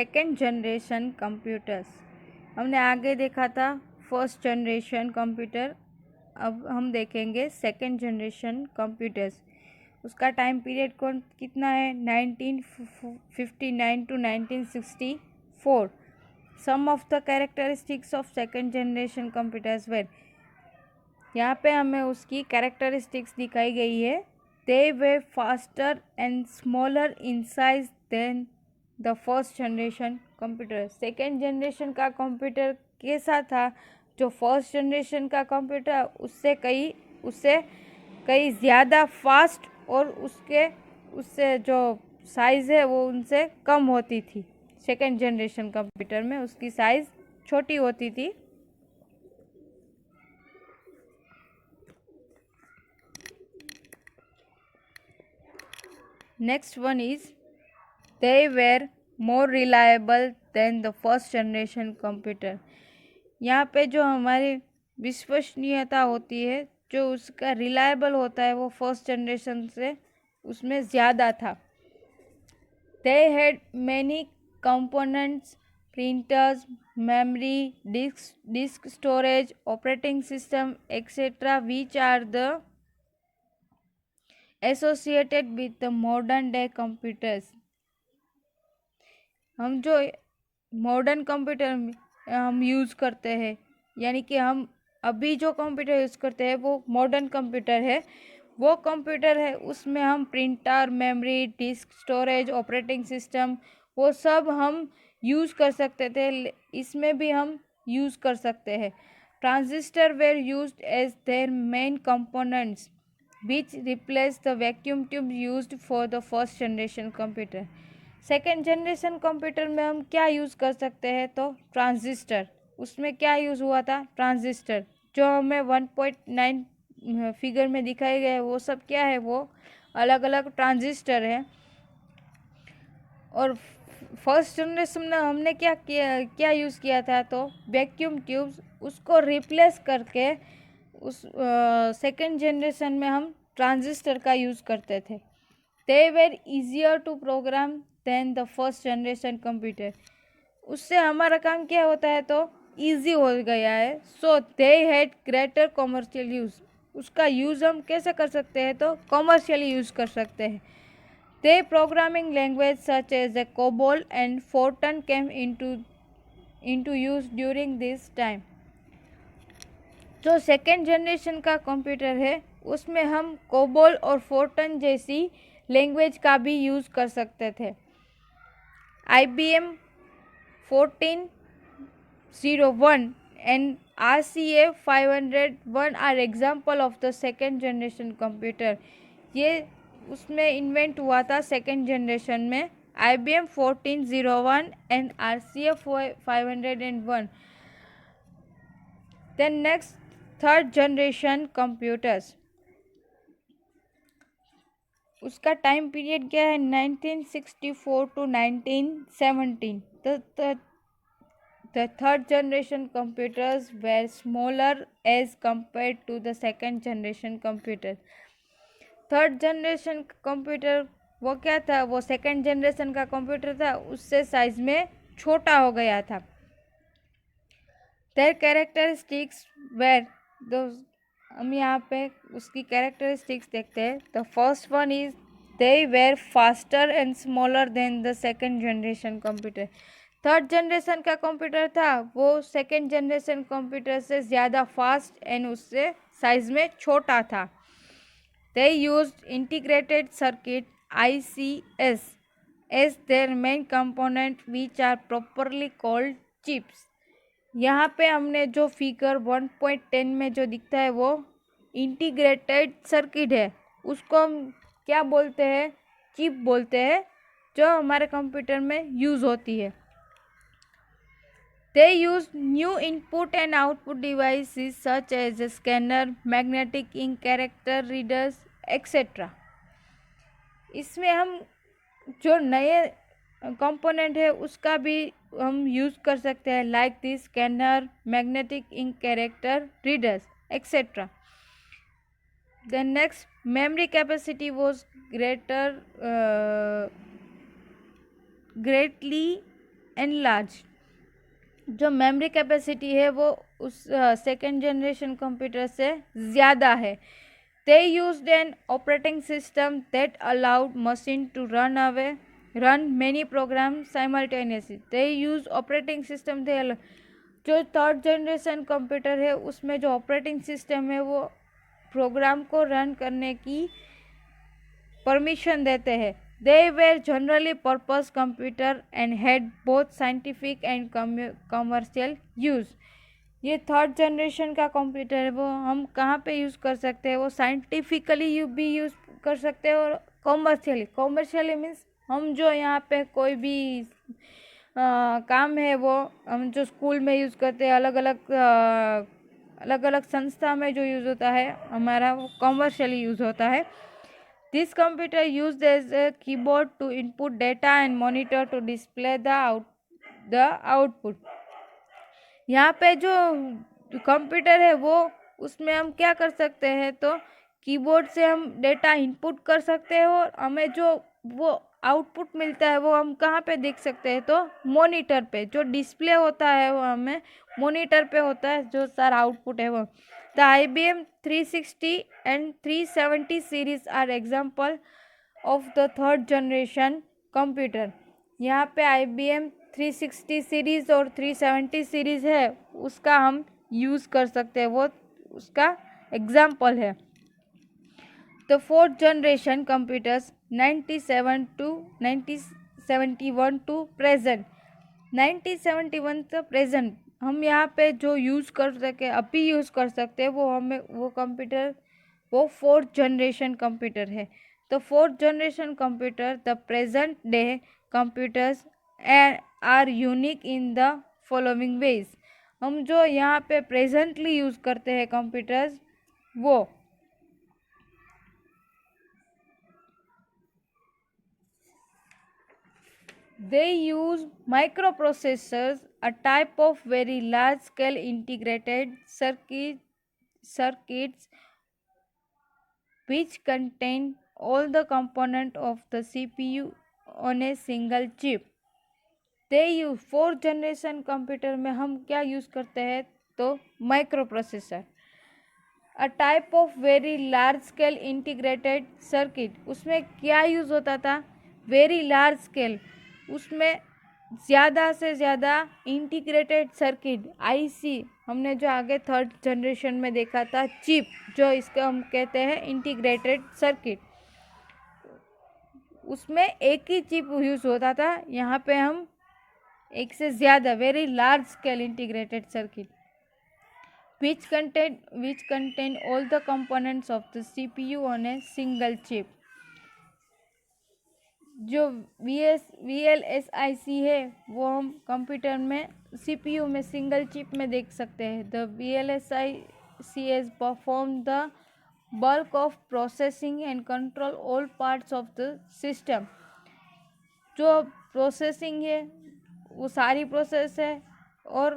Second generation computers. हमने आगे देखा था फर्स्ट जनरेशन कंप्यूटर, अब हम देखेंगे सेकेंड जनरेशन कंप्यूटर्स। उसका टाइम पीरियड कितना है? 1959 to 1964। Some of the characteristics of second generation computers were, यहाँ पे हमें उसकी कैरेक्टरिस्टिक्स दिखाई गई है। They were faster and smaller in size than the first generation computer. Second generation का कंप्यूटर कैसा था? जो फर्स्ट जनरेशन का कंप्यूटर उससे कई ज़्यादा फास्ट और उससे जो साइज़ है वो उनसे कम होती थी। सेकेंड जनरेशन कंप्यूटर में उसकी साइज़ छोटी होती थी। Next one is they were more reliable than the first generation computer। यहाँ पे जो हमारी विश्वसनीयता होती है, जो उसका रिलायबल होता है, वो फर्स्ट जनरेशन से उसमें ज़्यादा था। they had many components, printers, memory, disk storage, operating system, etc. which are the associated with the modern day computers। हम जो मॉडर्न कंप्यूटर हम यूज़ करते हैं, यानी कि हम अभी जो कंप्यूटर यूज़ करते हैं वो मॉडर्न कंप्यूटर है। वो कंप्यूटर है उसमें हम printer, memory, disk storage, operating system वो सब हम यूज़ कर सकते थे। इसमें भी हम यूज़ कर सकते हैं। Transistor were used as their main components which replace the vacuum tube used for the first generation computer. Second generation computer में हम क्या यूज़ कर सकते हैं? तो ट्रांजिस्टर। उसमें क्या यूज़ हुआ था? ट्रांजिस्टर। जो हमें 1.9 फिगर में दिखाए गए वो सब क्या है? वो अलग अलग ट्रांजिस्टर है। और फर्स्ट जनरेशन में हमने क्या यूज़ किया था? तो वैक्यूम ट्यूब्स। उसको रिप्लेस करके उस सेकेंड जनरेशन में हम ट्रांजिस्टर का यूज़ करते थे। They were easier to program than the first generation computer. उससे हमारा काम क्या होता है? तो ईजी हो गया है। So they had greater commercial use. उसका यूज़ हम कैसे कर सकते हैं? तो कॉमर्शियली यूज़ कर सकते हैं। They programming language such as a COBOL and Fortran came into use during this time. जो सेकेंड जनरेशन का कंप्यूटर है उसमें हम कोबोल और फोर्टन जैसी लैंग्वेज का भी यूज़ कर सकते थे। IBM 1401 and RCA 501 are example of the second generation computer। ये उसमें इन्वेंट हुआ था सेकेंड जनरेशन में। IBM 1401 and RCA 501। Then next, third generation computers. उसका टाइम पीरियड क्या है? 1964 to 1917। The third generation computers were smaller as compared to the second generation computer। Third generation computer वो क्या था? वो सेकेंड जनरेशन का computer था, उससे साइज में छोटा हो गया था। Their characteristics were those। हम यहाँ पे उसकी कैरेक्टरिस्टिक्स देखते हैं। The first one is they were faster and smaller than the second generation computer. Third generation का कंप्यूटर था वो सेकेंड जनरेशन कंप्यूटर से ज़्यादा फास्ट एंड उससे साइज में छोटा था। They used integrated circuit ICS as their main component which are properly called chips. यहाँ पे हमने जो फिगर 1.10 में जो दिखता है वो इंटीग्रेटेड सर्किट है। उसको हम क्या बोलते हैं? चिप बोलते हैं, जो हमारे कंप्यूटर में यूज़ होती है। They use new input and output devices such as a scanner, magnetic ink, character readers etcetera. इसमें हम जो नए कंपोनेंट है उसका भी हम यूज़ कर सकते हैं, like this scanner, magnetic ink, character readers etcetera. The next, memory capacity was greatly enlarge. जो मेमोरी कैपेसिटी है वो उस सेकेंड जनरेशन कंप्यूटर से ज़्यादा है। They used an operating system that allowed machine to run many program simultaneously. They use operating system जो third generation computer है उसमें जो ऑपरेटिंग सिस्टम है वो प्रोग्राम को रन करने की परमिशन देते हैं। They were generally purpose computer and had both scientific and commercial use। ये थर्ड जनरेशन का कंप्यूटर है वो हम कहाँ पे यूज़ कर सकते हैं, वो साइंटिफिकली भी यूज़ कर सकते हैं और कॉमर्शियली मीन्स हम जो यहाँ पे कोई भी काम है वो हम जो स्कूल में यूज़ करते हैं, अलग अलग संस्था में जो यूज़ होता है हमारा वो कॉमर्शियली यूज़ होता है। This computer used as a keyboard to input data and monitor to display the output। यहाँ पे जो कंप्यूटर है वो उसमें हम क्या कर सकते हैं, तो कीबोर्ड से हम डेटा इनपुट कर सकते हैं और हमें जो वो आउटपुट मिलता है वो हम कहाँ पे देख सकते हैं, तो मॉनिटर पे जो डिस्प्ले होता है वो हमें मॉनिटर पे होता है जो सारा आउटपुट है वो। The IBM 360 and 370 series are example of the third generation computer। यहाँ पे IBM 360 सीरीज़ और 370 सीरीज़ है उसका हम यूज़ कर सकते हैं, वो उसका एग्जाम्पल है। The fourth generation computers 97 to 1971 to present। 1971 से प्रेजेंट हम यहाँ पे जो यूज़ कर सके अभी यूज़ कर सकते हैं वो हमें वो कंप्यूटर वो फोर्थ जनरेशन कंप्यूटर है। तो fourth generation computer the present day computers are unique in the following ways. हम जो यहाँ पे प्रेजेंटली यूज़ करते हैं कंप्यूटर्स वो they use microprocessors, a type of very large scale integrated circuits which contain all the components of the CPU on a single chip। they use fourth generation computer में हम क्या use करते हैं, तो microprocessor, a type of very large scale integrated circuit. उसमें क्या use होता था, वेरी लार्ज स्केल, उसमें ज़्यादा से ज़्यादा इंटीग्रेटेड सर्किट आईसी, हमने जो आगे थर्ड जनरेशन में देखा था चिप, जो इसको हम कहते हैं इंटीग्रेटेड सर्किट, उसमें एक ही चिप यूज़ होता था। यहाँ पे हम एक से ज़्यादा very large scale integrated circuit which contain all the components of the CPU on a single chip। जो VLSIC है वो हम कंप्यूटर में CPU में सिंगल चिप में देख सकते हैं। The VLSIC has performed the bulk of processing and control all parts of the system। जो प्रोसेसिंग है वो सारी प्रोसेस है और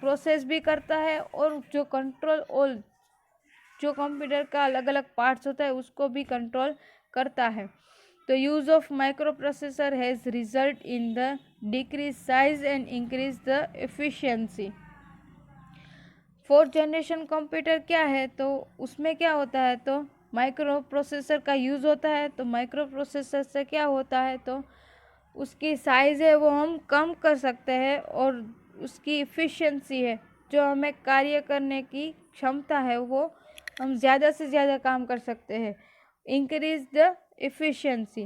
प्रोसेस भी करता है और जो कंट्रोल ऑल जो कंप्यूटर का अलग अलग पार्ट्स होता है उसको भी कंट्रोल करता है। The use of microprocessor has result in the decrease size and increase the efficiency। Fourth generation computer क्या है, तो उसमें क्या होता है, तो माइक्रो प्रोसेसर का यूज़ होता है। तो माइक्रो प्रोसेसर से क्या होता है, तो उसकी साइज़ है वो हम कम कर सकते हैं और उसकी इफ़िशियंसी है जो हमें कार्य करने की क्षमता है वो हम ज़्यादा से ज़्यादा काम कर सकते हैं। Increase the efficiency।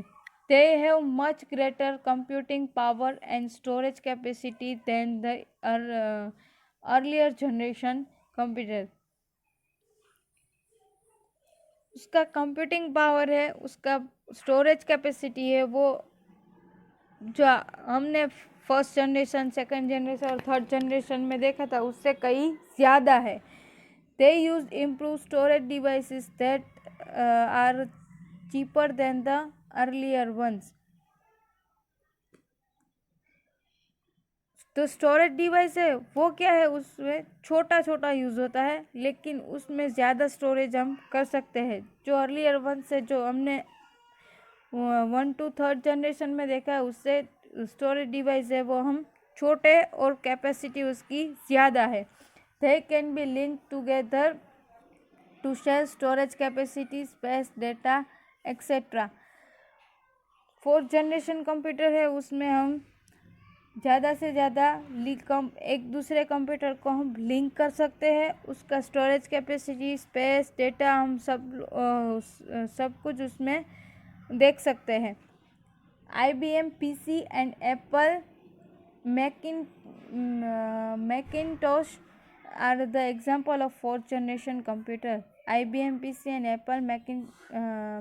They have much greater computing power and storage capacity than the earlier generation computer। उसका कंप्यूटिंग पावर है, उसका स्टोरेज कैपेसिटी है वो जो हमने फर्स्ट जनरेशन, सेकंड जनरेशन और थर्ड जनरेशन में देखा था उससे कई ज़्यादा है। They use improved storage devices that are cheaper than the earlier ones। तो स्टोरेज डिवाइस है वो क्या है, उसमें छोटा छोटा यूज़ होता है लेकिन उसमें ज़्यादा स्टोरेज हम कर सकते हैं। जो अर्लियर वन से जो हमने 1 to 3rd जनरेशन में देखा है उससे स्टोरेज डिवाइस है वो हम छोटे और कैपेसिटी उसकी ज़्यादा है। They can be link together to share storage capacity, space, data etcetera. 4th generation computer है, उसमें हम ज़्यादा से ज़्यादा एक दूसरे कंप्यूटर को हम लिंक कर सकते हैं। उसका स्टोरेज कैपेसिटी, स्पेस, डेटा हम सब कुछ उसमें देख सकते हैं। IBM PC and Apple Macintosh are the example of 4th generation computer. IBM PC and Apple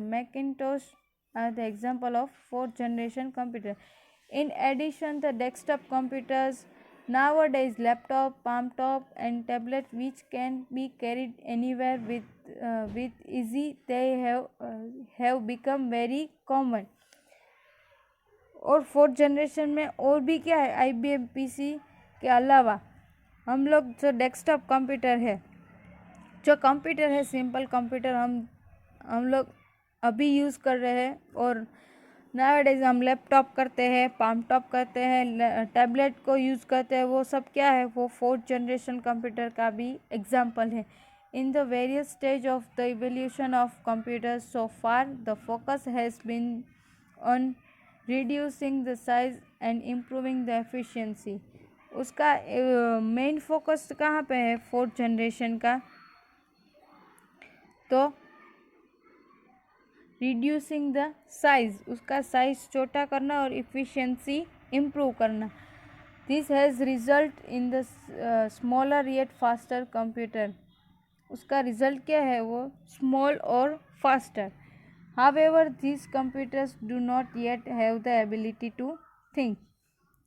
Macintosh are the example of 4th generation computer. In addition, the desktop computers nowadays, laptop, palm top, and tablet, which can be carried anywhere with easy, they have become very common. और 4th generation में और भी क्या है, IBM PC के अलावा हम लोग जो डेस्कटॉप कंप्यूटर है, जो कंप्यूटर है सिंपल कंप्यूटर हम लोग अभी यूज़ कर रहे हैं, और नाउअडेज हम लैपटॉप करते हैं, पाम टॉप करते हैं, टैबलेट को यूज़ करते हैं, वो सब क्या है, वो 4th जनरेशन कंप्यूटर का भी एग्जाम्पल है। In the various stage of the evolution of computers so far, the focus has been on reducing the size and improving the efficiency. उसका मेन फोकस कहाँ पे है 4th जनरेशन का, तो रिड्यूसिंग द साइज, उसका साइज छोटा करना और इफ़िशिएंसी इम्प्रूव करना। This has result in the smaller yet faster computer. उसका रिजल्ट क्या है, वो स्मॉल और faster. However, these computers do not yet have the ability to think.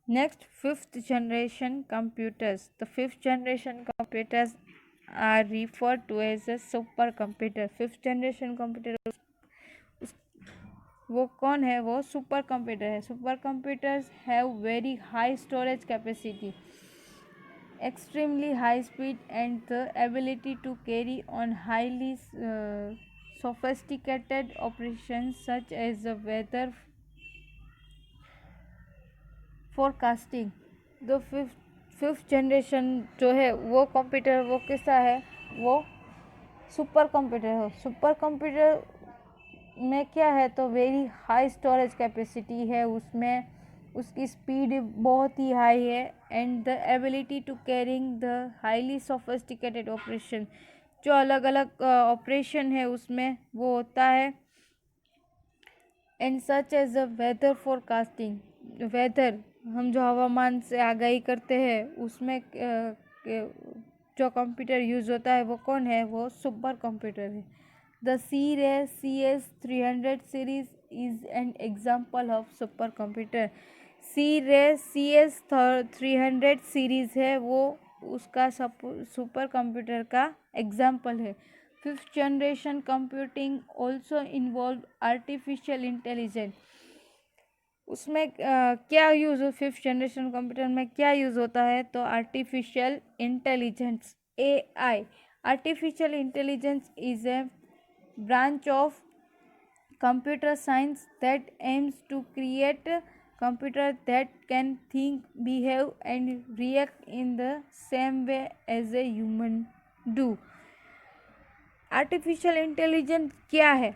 Next, 5th generation computers. The 5th generation computers are referred to as a supercomputer. 5th generation computer वो कौन है, वो सुपर कंप्यूटर है। Super computers have very high storage capacity, extremely high speed, and the ability to carry on highly sophisticated operations such as the weather forecasting. The fifth generation जो है वो computer वो कैसा है, वो सुपर कंप्यूटर है। Super computer में क्या है, तो वेरी हाई स्टोरेज कैपेसिटी है, उसमें उसकी स्पीड बहुत ही हाई है, and the ability to carrying the highly sophisticated operation, जो अलग अलग ऑपरेशन है उसमें वो होता है। And such as the weather forecasting, weather हम जो हवामान से आगाही करते हैं उसमें जो कंप्यूटर यूज़ होता है वो कौन है, वो सुपर कंप्यूटर है। The C-Ray CS300 series is an example of supercomputer. C-Ray CS300 series है, वो उसका सुपर कंप्यूटर का एग्जाम्पल है। 5th generation computing also involve artificial intelligence. उसमें क्या यूज़ हो, 5th जनरेशन कंप्यूटर में क्या यूज़ होता है, तो artificial intelligence, AI। Artificial intelligence is a branch of computer science that aims to create a computer that can think, behave, and react in the same way as a human do. Artificial intelligence क्या है,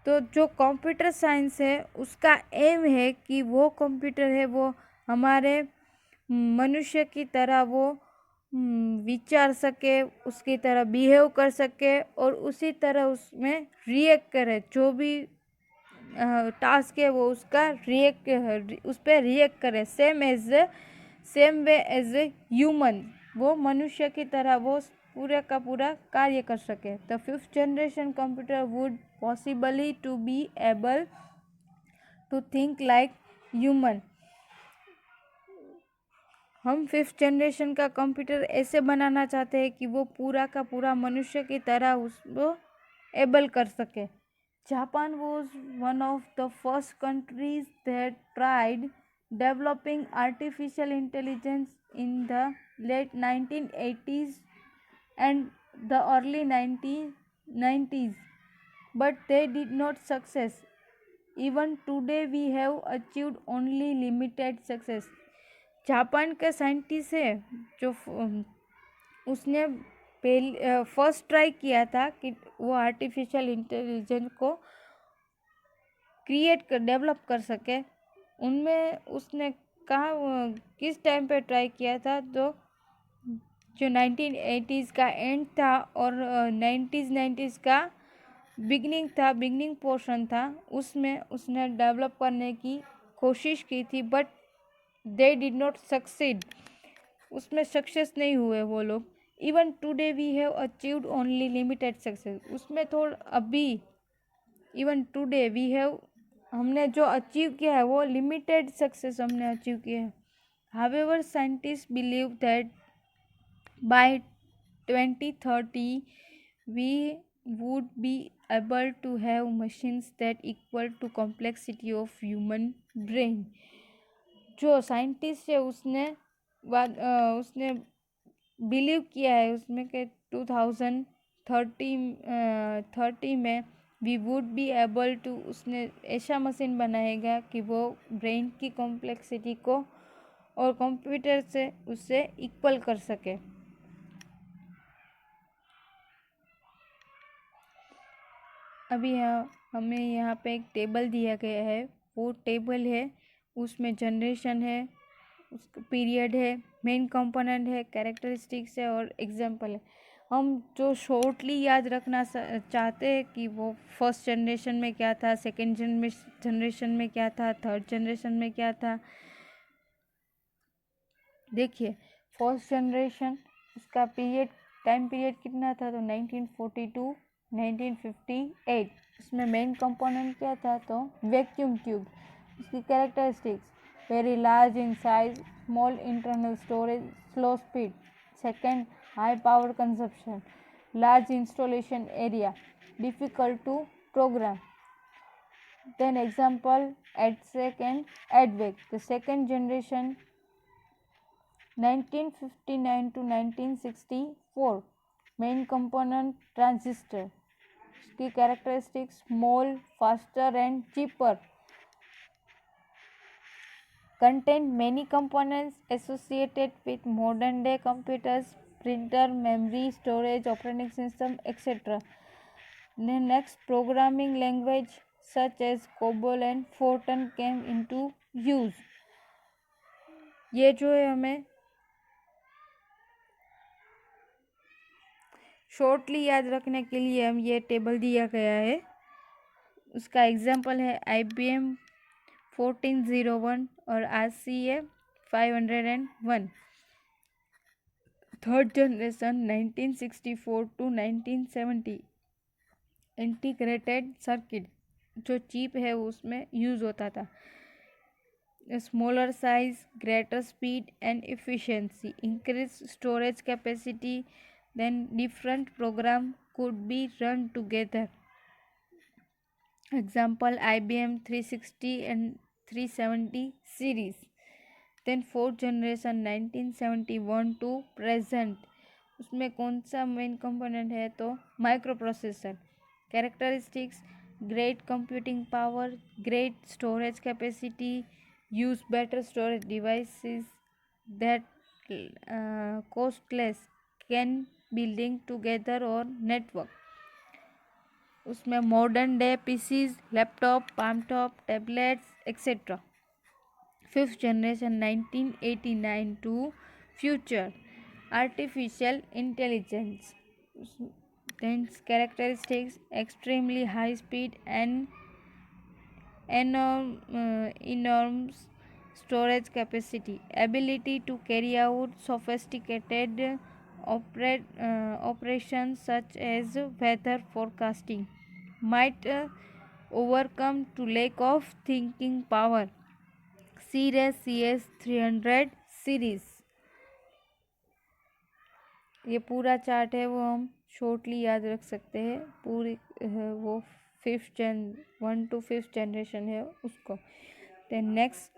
तो जो computer science है उसका M है कि वो computer है वो हमारे मनुष्य की तरह वो विचार सके, उसकी तरह बिहेव कर सके, और उसी तरह उसमें रिएक्ट करे, जो भी टास्क है वो उसका उस पर रिएक्ट करे, same way as a human, वो मनुष्य की तरह वो पूरा का पूरा कार्य कर सके। The 5th generation computer would possibly to be able to think like human. हम 5th जनरेशन का कंप्यूटर ऐसे बनाना चाहते हैं कि वो पूरा का पूरा मनुष्य की तरह उसको एबल कर सके। Japan was one of the first countries that tried developing artificial intelligence in the late 1980s and the early 1990s, but they did not success. Even today we have achieved only limited success. Japan का scientist है जो उसने first try किया था कि वो artificial intelligence को develop कर सके। उनमें उसने कहा किस टाइम पे ट्राई किया था, तो जो 1980s का एंड था और 90s का बिगनिंग पोर्शन था, उसमें उसने डेवलप करने की कोशिश की थी, but they did not succeed. उसमें सक्सेस नहीं हुए वो लोग। Even today we have achieved only limited success, उसमें थोड़ा अभी इवन टुडे वी हैव हमने जो अचीव किया है वो लिमिटेड सक्सेस हमने अचीव किया है। However scientist believe that by 2030 we would be able to have machines that equal to complexity of human brain. जो साइंटिस्ट है उसने बिलीव किया है उसमें कि 2030 में we would be able to, उसने ऐसा मशीन बनाएगा कि वो ब्रेन की कॉम्प्लेक्सिटी को और कंप्यूटर से उससे इक्वल कर सके। अभी हमें यहाँ पे एक टेबल दिया गया है, वो टेबल है उसमें जनरेशन है, उसका पीरियड है, मेन कंपोनेंट है, कैरेक्टरिस्टिक्स है और एग्जाम्पल है। हम जो शॉर्टली याद रखना चाहते हैं कि वो फर्स्ट जनरेशन में क्या था, सेकेंड जनरेशन में क्या था, थर्ड जनरेशन में क्या था। देखिए फर्स्ट जनरेशन उसका टाइम पीरियड कितना था, तो 1942 1958। उसमें मेन कंपोनेंट क्या था, तो वैक्यूम ट्यूब। उसकी characteristics very large in size, small internal storage, slow speed. Second, high power consumption, large installation area, difficult to program. Then example ADSEC and ADVEC. The second generation 1959 to 1964. Main component transistor. Key characteristics small, faster and cheaper. Contain many components associated with modern day computers, printer, memory, storage, operating system, etc. The next programming language such as COBOL and Fortran came into use. ये जो है हमें shortly याद रखने के लिए हम ये टेबल दिया गया है। उसका एग्जांपल है IBM 1401 और RCA 501। Third generation 1964 to 1970। Integrated circuit जो चिप है उसमें यूज़ होता था। Smaller size, greater speed and efficiency, increase storage capacity, then different program could be run together. Example IBM 360 and 370 series. Then fourth generation 1971 to present. उसमें कौन सा main component है, तो microprocessor. Characteristics great computing power, great storage capacity, use better storage devices that costless, can be link together और network. उसमें modern day PCs, laptop, palmtop, tablets etcetera. Fifth generation 1989 to future, artificial intelligence. Then characteristics extremely high speed and enormous storage capacity, ability to carry out sophisticated operations such as weather forecasting, might overcome to lack of thinking power. Series CS300 series. ये पूरा chart है वो हम shortly याद रख सकते हैं। पूरी वो 1 to 5th जनरेशन है उसको। Then next